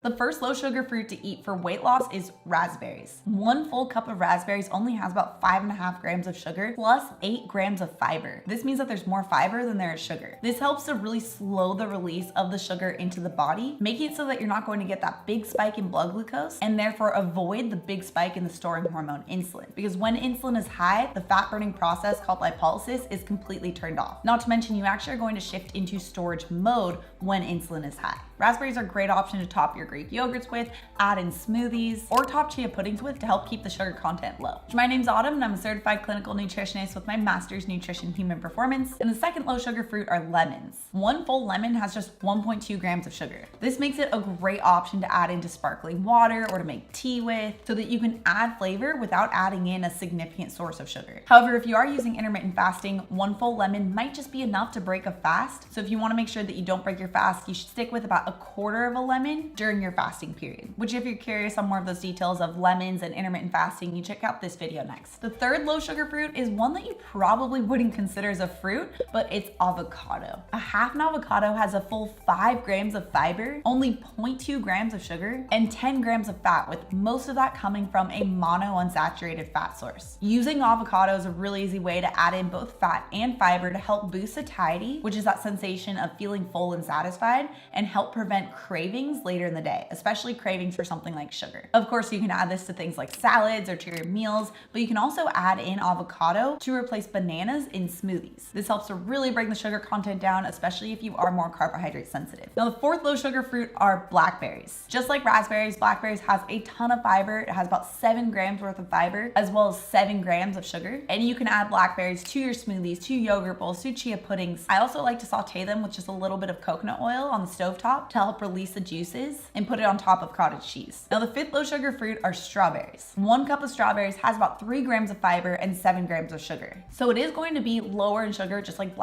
The first low sugar fruit to eat for weight loss is raspberries. One full cup of raspberries only has about 5.5 grams of sugar plus 8 grams of fiber. This means that there's more fiber than there is sugar. This helps to really slow the release of the sugar into the body, making it so that you're not going to get that big spike in blood glucose and therefore avoid the big spike in the storing hormone insulin. Because when insulin is high, the fat burning process called lipolysis is completely turned off. Not to mention you actually are going to shift into storage mode when insulin is high. Raspberries are a great option to top your Greek yogurts with, add in smoothies, or top chia puddings with to help keep the sugar content low. My name's Autumn and I'm a certified clinical nutritionist with my master's nutrition human performance. And the second low sugar fruit are lemons. One full lemon has just 1.2 grams of sugar. This makes it a great option to add into sparkling water or to make tea with so that you can add flavor without adding in a significant source of sugar. However, if you are using intermittent fasting, one full lemon might just be enough to break a fast. So if you want to make sure that you don't break your fast, you should stick with about a quarter of a lemon during your fasting period, which if you're curious on more of those details of lemons and intermittent fasting, you check out this video next. The third low sugar fruit is one that you probably wouldn't consider as a fruit, but it's avocado. A half an avocado has a full 5 grams of fiber, only 0.2 grams of sugar, and 10 grams of fat, with most of that coming from a monounsaturated fat source. Using avocado is a really easy way to add in both fat and fiber to help boost satiety, which is that sensation of feeling full and satisfied, and help prevent cravings later in the day, especially cravings for something like sugar. Of course, you can add this to things like salads or to your meals, but you can also add in avocado to replace bananas in smoothies. This helps to really bring the sugar content down, especially if you are more carbohydrate sensitive. Now, the fourth low sugar fruit are blackberries. Just like raspberries, blackberries has a ton of fiber. It has about 7 grams worth of fiber, as well as 7 grams of sugar. And you can add blackberries to your smoothies, to yogurt bowls, to chia puddings. I also like to saute them with just a little bit of coconut oil on the stovetop to help release the juices and put it on top of cottage cheese. Now, the fifth low sugar fruit are strawberries. One cup of strawberries has about 3 grams of fiber and 7 grams of sugar. So it is going to be lower in sugar, just like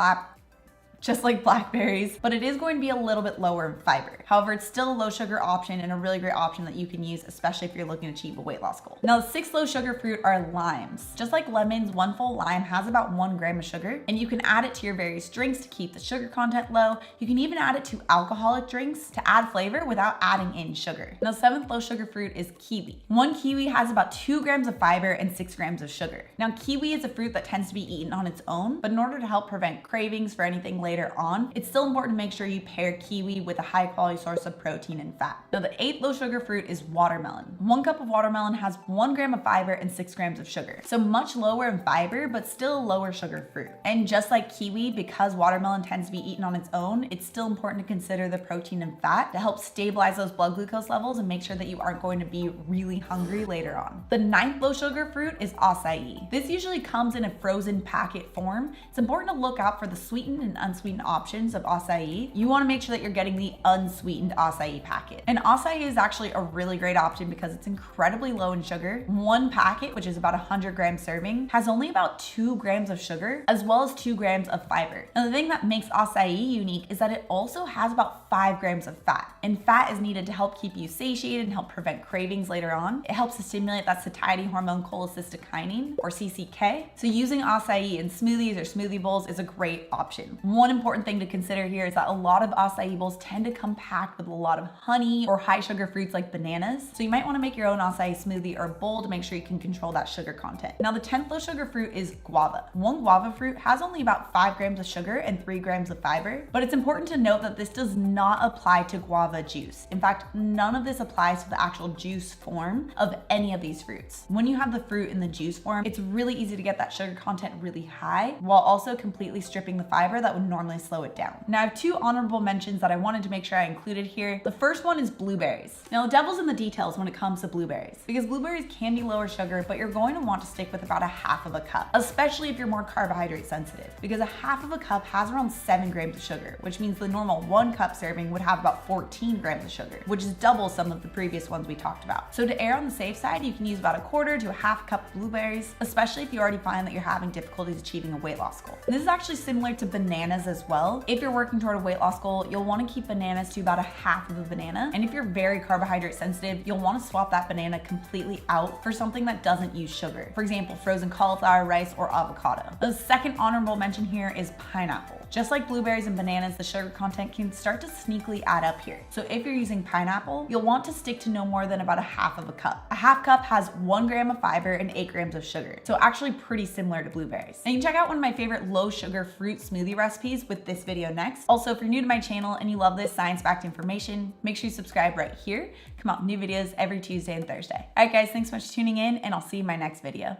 blackberries, but it is going to be a little bit lower in fiber. However, it's still a low sugar option and a really great option that you can use, especially if you're looking to achieve a weight loss goal. Now, the sixth low sugar fruit are limes. Just like lemons, one full lime has about 1 gram of sugar, and you can add it to your various drinks to keep the sugar content low. You can even add it to alcoholic drinks to add flavor without adding in sugar. Now, seventh low sugar fruit is kiwi. One kiwi has about 2 grams of fiber and 6 grams of sugar. Now, kiwi is a fruit that tends to be eaten on its own, but in order to help prevent cravings for anything later on, it's still important to make sure you pair kiwi with a high quality source of protein and fat. Now, the eighth low sugar fruit is watermelon. One cup of watermelon has 1 gram of fiber and 6 grams of sugar. So much lower in fiber, but still a lower sugar fruit. And just like kiwi, because watermelon tends to be eaten on its own, it's still important to consider the protein and fat to help stabilize those blood glucose levels and make sure that you aren't going to be really hungry later on. The ninth low sugar fruit is acai. This usually comes in a frozen packet form. It's important to look out for the sweetened and unsweetened options of acai. You want to make sure that you're getting the unsweetened acai packet. And acai is actually a really great option because it's incredibly low in sugar. One packet, which is about 100 gram serving, has only about 2 grams of sugar as well as 2 grams of fiber. Now, the thing that makes acai unique is that it also has about 5 grams of fat. And fat is needed to help keep you satiated and help prevent cravings later on. It helps to stimulate that satiety hormone cholecystokinin, or CCK. So using acai in smoothies or smoothie bowls is a great option. One important thing to consider here is that a lot of acai bowls tend to come packed with a lot of honey or high sugar fruits like bananas. So you might want to make your own acai smoothie or bowl to make sure you can control that sugar content. Now, the 10th low sugar fruit is guava. One guava fruit has only about 5 grams of sugar and 3 grams of fiber, but it's important to note that this does not apply to guava juice. In fact, none of this applies to the actual juice form of any of these fruits. When you have the fruit in the juice form, it's really easy to get that sugar content really high while also completely stripping the fiber that would normally slow it down. Now, I have 2 honorable mentions that I wanted to make sure I included here. The first one is blueberries. Now, the devil's in the details when it comes to blueberries, because blueberries can be lower sugar, but you're going to want to stick with about a half of a cup, especially if you're more carbohydrate sensitive, because a half of a cup has around 7 grams of sugar, which means the normal 1 cup serving would have about 14 grams of sugar, which is double some of the previous ones we talked about. So to err on the safe side, you can use about a quarter to a half cup of blueberries, especially if you already find that you're having difficulties achieving a weight loss goal. And this is actually similar to bananas as well. If you're working toward a weight loss goal, you'll want to keep bananas to about a half of a banana. And if you're very carbohydrate sensitive, you'll want to swap that banana completely out for something that doesn't use sugar. For example, frozen cauliflower, rice, or avocado. The second honorable mention here is pineapple. Just like blueberries and bananas, the sugar content can start to sneakily add up here. So if you're using pineapple, you'll want to stick to no more than about a half of a cup. A half cup has 1 gram of fiber and 8 grams of sugar. So actually pretty similar to blueberries. And you can check out one of my favorite low sugar fruit smoothie recipes with this video next. Also, if you're new to my channel and you love this science-backed information, make sure you subscribe right here. Come out with new videos every Tuesday and Thursday. All right guys, thanks so much for tuning in, and I'll see you in my next video.